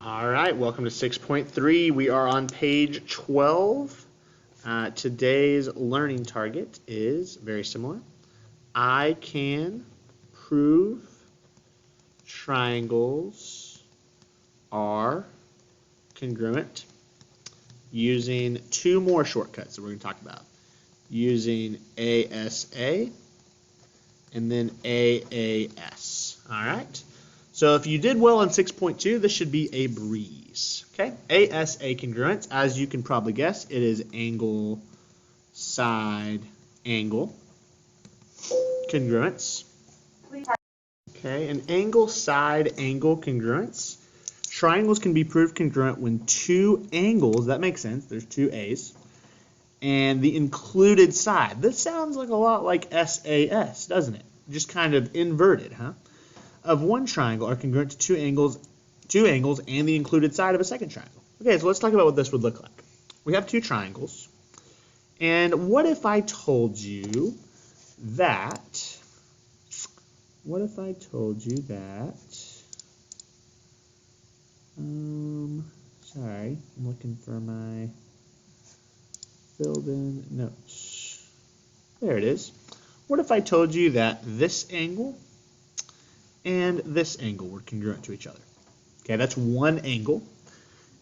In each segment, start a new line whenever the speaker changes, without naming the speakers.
All right, welcome to 6.3. We are on page 12. Today's learning target is very similar. I can prove triangles are congruent using two more shortcuts that we're going to talk about. Using ASA and then AAS. All right. So if you did well in 6.2, this should be a breeze. Okay. ASA congruence, as you can probably guess, it is angle, side, angle. Congruence. Okay, an angle, side, angle congruence. Triangles can be proved congruent when two angles, that makes sense, there's two A's, and the included side. This sounds like a lot like SAS, doesn't it? Just kind of inverted, huh? Of one triangle are congruent to two angles and the included side of a second triangle. Okay, so let's talk about what this would look like. We have two triangles, and what if I told you that, sorry, I'm looking for my filled in notes. There it is. What if I told you that this angle and this angle were congruent to each other? Okay, that's one angle.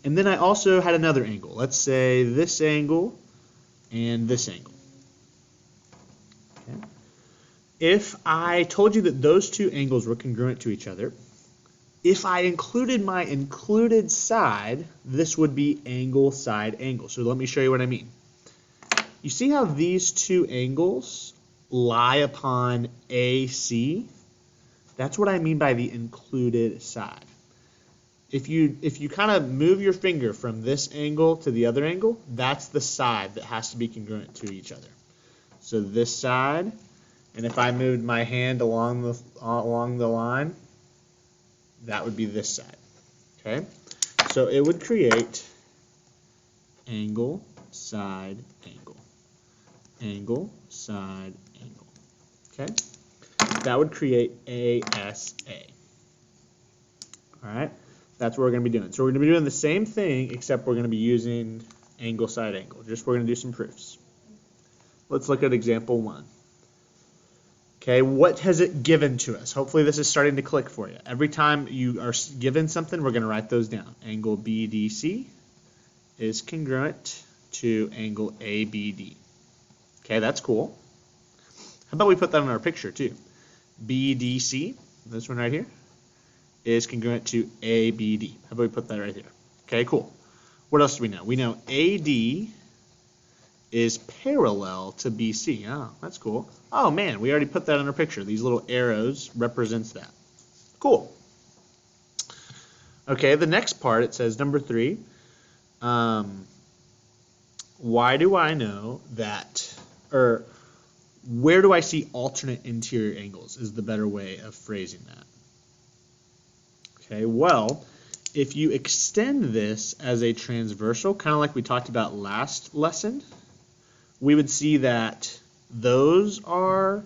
And then I also had another angle. Let's say this angle and this angle. Okay. If I told you that those two angles were congruent to each other, if I included my included side, this would be angle, side, angle. So let me show you what I mean. You see how these two angles lie upon AC? That's what I mean by the included side. If you kind of move your finger from this angle to the other angle, that's the side that has to be congruent to each other. So this side, and if I moved my hand along the line, that would be this side. Okay? So it would create angle, side, angle. Angle, side, angle. Okay? That would create ASA. All right? That's what we're going to be doing. So we're going to be doing the same thing, except we're going to be using angle, side, angle. Just we're going to do some proofs. Let's look at example 1. Okay, what has it given to us? Hopefully this is starting to click for you. Every time you are given something, we're going to write those down. Angle BDC is congruent to angle ABD. Okay, that's cool. How about we put that in our picture too? BDC, this one right here, is congruent to ABD. How about we put that right here? Okay, cool. What else do we know? We know AD is parallel to BC. Oh, that's cool. Oh man, we already put that in our picture. These little arrows represents that. Cool. Okay, the next part, it says number 3. Why do I know that, or where do I see alternate interior angles is the better way of phrasing that. Okay, well, if you extend this as a transversal, kind of like we talked about last lesson, we would see that those are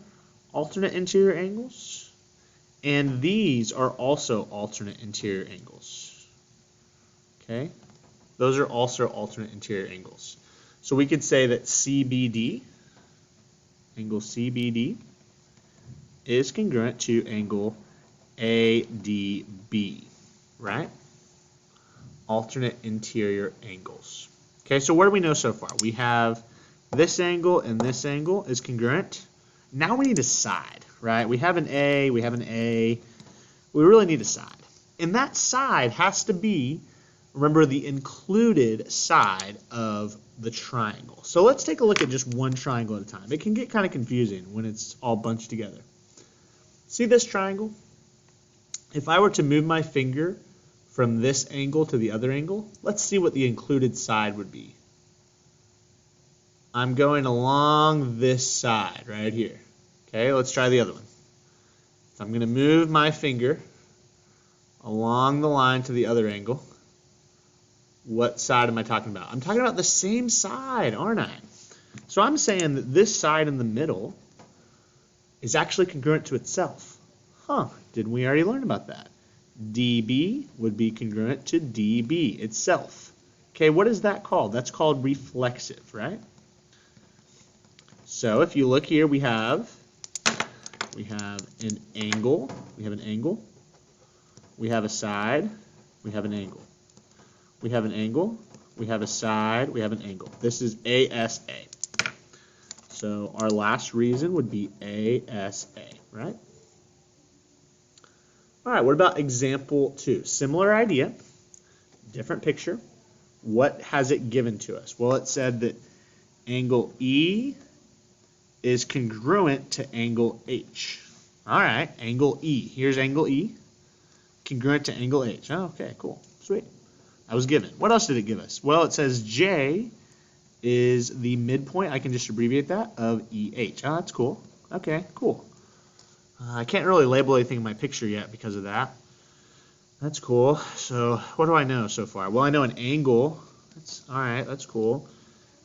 alternate interior angles, and these are also alternate interior angles. Okay, those are also alternate interior angles. So we could say that CBD, angle CBD, is congruent to angle ADB, right? Alternate interior angles. Okay, so what do we know so far? We have this angle and this angle is congruent. Now we need a side, right? We have an A, we have an A. We really need a side. And that side has to be, remember, the included side of the triangle. So let's take a look at just one triangle at a time. It can get kind of confusing when it's all bunched together. See this triangle? If I were to move my finger from this angle to the other angle, let's see what the included side would be. I'm going along this side right here. Okay, let's try the other one. So I'm going to move my finger along the line to the other angle. What side am I talking about? I'm talking about the same side, aren't I? So I'm saying that this side in the middle is actually congruent to itself. Huh, didn't we already learn about that? DB would be congruent to DB itself. Okay, what is that called? That's called reflexive, right? So if you look here, we have an angle, we have a side, we have an angle. We have an angle, we have a side, we have an angle. This is ASA. So our last reason would be ASA, right? All right, what about example 2? Similar idea, different picture. What has it given to us? Well, it said that angle E is congruent to angle H. All right, angle E. Here's angle E, congruent to angle H. Oh, okay, cool, sweet. That was given. What else did it give us? Well, it says J is the midpoint, I can just abbreviate that, of EH. Oh, that's cool. Okay, cool. I can't really label anything in my picture yet because of that. That's cool. So what do I know so far? Well, I know an angle. All right, that's cool.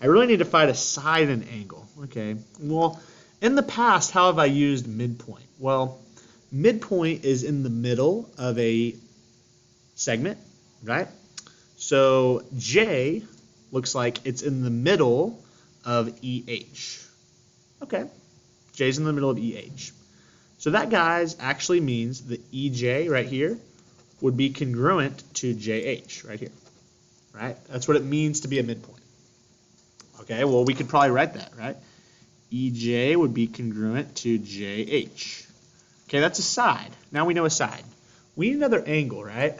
I really need to find a side and angle. Okay, well, in the past, how have I used midpoint? Well, midpoint is in the middle of a segment, right? So J looks like it's in the middle of EH. Okay, J's in the middle of EH. So that, guys, actually means that EJ right here would be congruent to JH right here, right? That's what it means to be a midpoint. Okay, well, we could probably write that, right? EJ would be congruent to JH. Okay, that's a side. Now we know a side. We need another angle, right?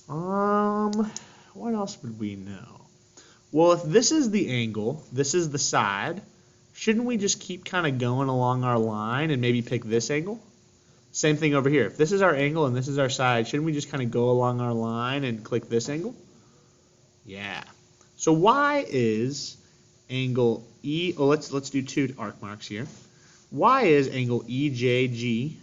What else would we know? Well, if this is the angle, this is the side, shouldn't we just keep kind of going along our line and maybe pick this angle? Same thing over here. If this is our angle and this is our side, shouldn't we just kind of go along our line and click this angle? Yeah. So why is angle E, oh, let's do 2 arc marks here. Why is angle EJG,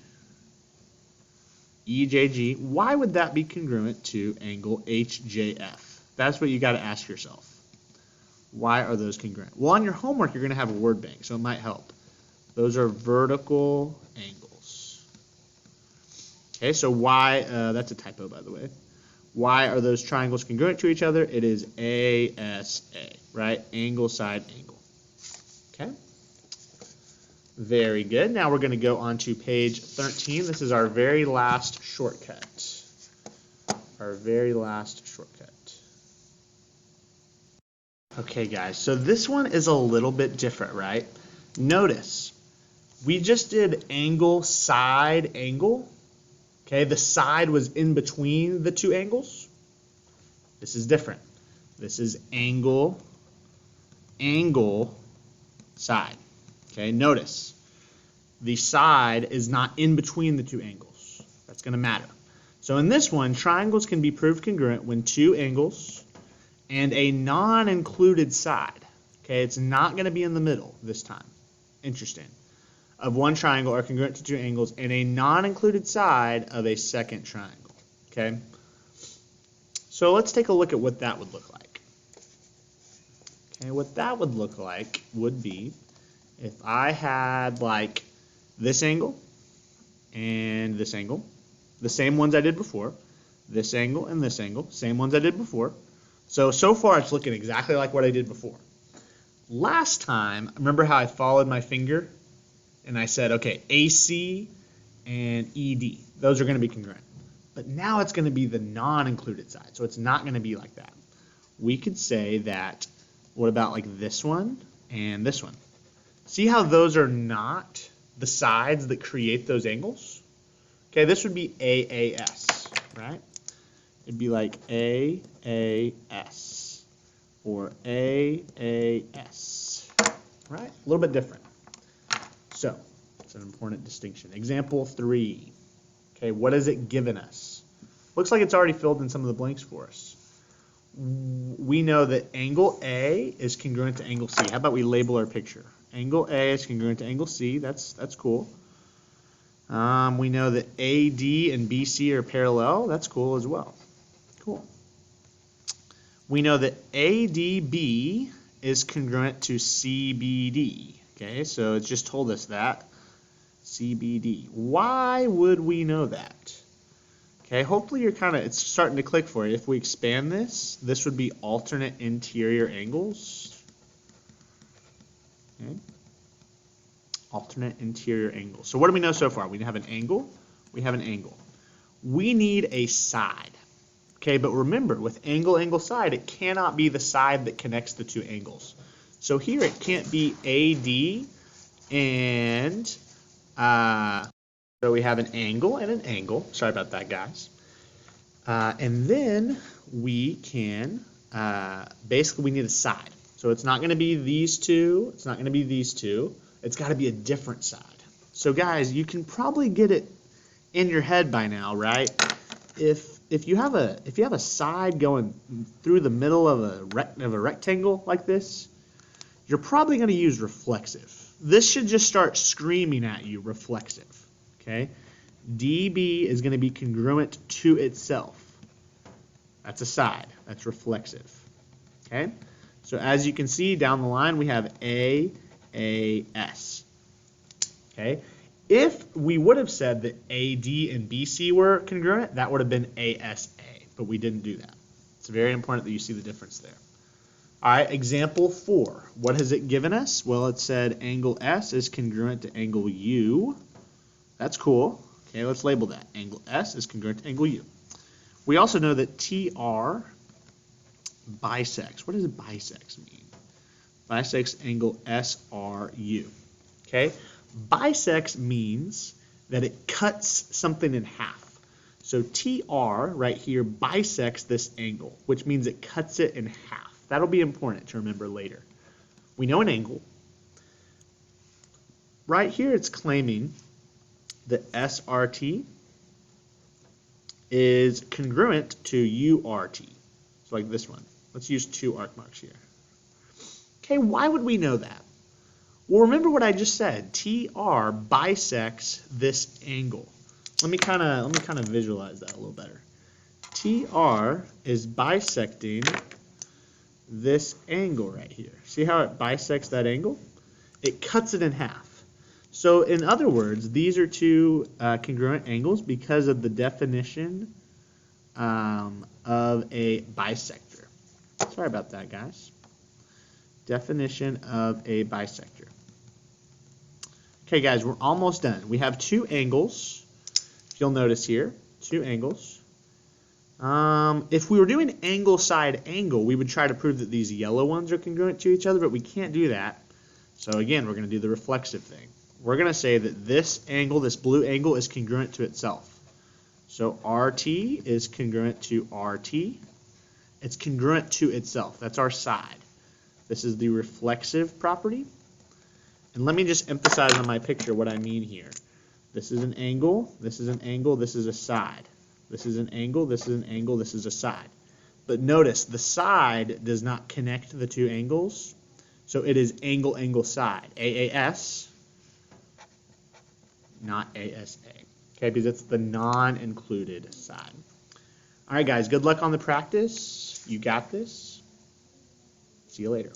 why would that be congruent to angle HJF? That's what you got to ask yourself. Why are those congruent? Well, on your homework, you're going to have a word bank, so it might help. Those are vertical angles. Okay, so why, that's a typo, by the way. Why are those triangles congruent to each other? It is ASA, right? Angle, side, angle. Okay. Very good. Now we're going to go on to page 13. This is our very last shortcut. Our very last shortcut. Okay, guys, so this one is a little bit different, right? Notice, we just did angle, side, angle. Okay, the side was in between the 2 angles. This is different. This is angle, angle, side. Okay, notice, the side is not in between the 2 angles. That's going to matter. So in this one, triangles can be proved congruent when 2 angles and a non-included side. Okay, it's not going to be in the middle this time. Interesting. Of one triangle are congruent to 2 angles and a non-included side of a second triangle. Okay, so let's take a look at what that would look like. Okay, what that would look like would be if I had like this angle and this angle, the same ones I did before, this angle and this angle, same ones I did before. So far it's looking exactly like what I did before. Last time, remember how I followed my finger and I said, okay, AC and ED, those are going to be congruent. But now it's going to be the non-included side, so it's not going to be like that. We could say that, what about like this one and this one? See how those are not the sides that create those angles? Okay, this would be AAS, right? It'd be like AAS or AAS, right? A little bit different. So, it's an important distinction. Example 3. Okay, what has it given us? Looks like it's already filled in some of the blanks for us. We know that angle A is congruent to angle C. How about we label our picture? Angle A is congruent to angle C. That's cool. We know that AD and BC are parallel. That's cool as well. Cool. We know that ADB is congruent to CBD. Okay, so it's just told us that. CBD. Why would we know that? Okay, hopefully it's starting to click for you. If we expand this, this would be alternate interior angles. Okay. Alternate interior angles. So what do we know so far? We have an angle. We have an angle. We need a side. Okay, but remember, with angle, angle, side, it cannot be the side that connects the two angles. So here it can't be AD and so we have an angle and an angle. Sorry about that, guys. And then we can, basically we need a side. So it's not going to be these two. It's not going to be these two. It's got to be a different side. So guys, you can probably get it in your head by now, right? If you have a side going through the middle of a rectangle like this, you're probably going to use reflexive. This should just start screaming at you, reflexive. Okay? DB is going to be congruent to itself. That's a side. That's reflexive. Okay? So as you can see down the line, we have AS. Okay? If we would have said that AD and BC were congruent, that would have been ASA, but we didn't do that. It's very important that you see the difference there. All right, example 4. What has it given us? Well, it said angle S is congruent to angle U. That's cool. Okay, let's label that. Angle S is congruent to angle U. We also know that TR bisects. What does bisects mean? Bisects angle SRU. Okay? Bisects means that it cuts something in half. So TR right here bisects this angle, which means it cuts it in half. That'll be important to remember later. We know an angle. Right here it's claiming that SRT is congruent to URT. So like this one. Let's use 2 arc marks here. Okay, why would we know that? Well, remember what I just said. TR bisects this angle. Let me kind of visualize that a little better. TR is bisecting this angle right here. See how it bisects that angle? It cuts it in half. So in other words, these are two congruent angles because of the definition of a bisector. Sorry about that, guys. Definition of a bisector. Okay, guys, we're almost done. We have 2 angles. If you'll notice here, 2 angles. If we were doing angle side angle, we would try to prove that these yellow ones are congruent to each other, but we can't do that. So again, we're going to do the reflexive thing. We're going to say that this angle, this blue angle, is congruent to itself. So RT is congruent to RT. It's congruent to itself. That's our side. This is the reflexive property. And let me just emphasize on my picture what I mean here. This is an angle, this is an angle, this is a side. This is an angle, this is an angle, this is a side. But notice, the side does not connect the 2 angles. So it is angle, angle, side. AAS, not ASA. Okay, because it's the non-included side. All right, guys, good luck on the practice. You got this. See you later.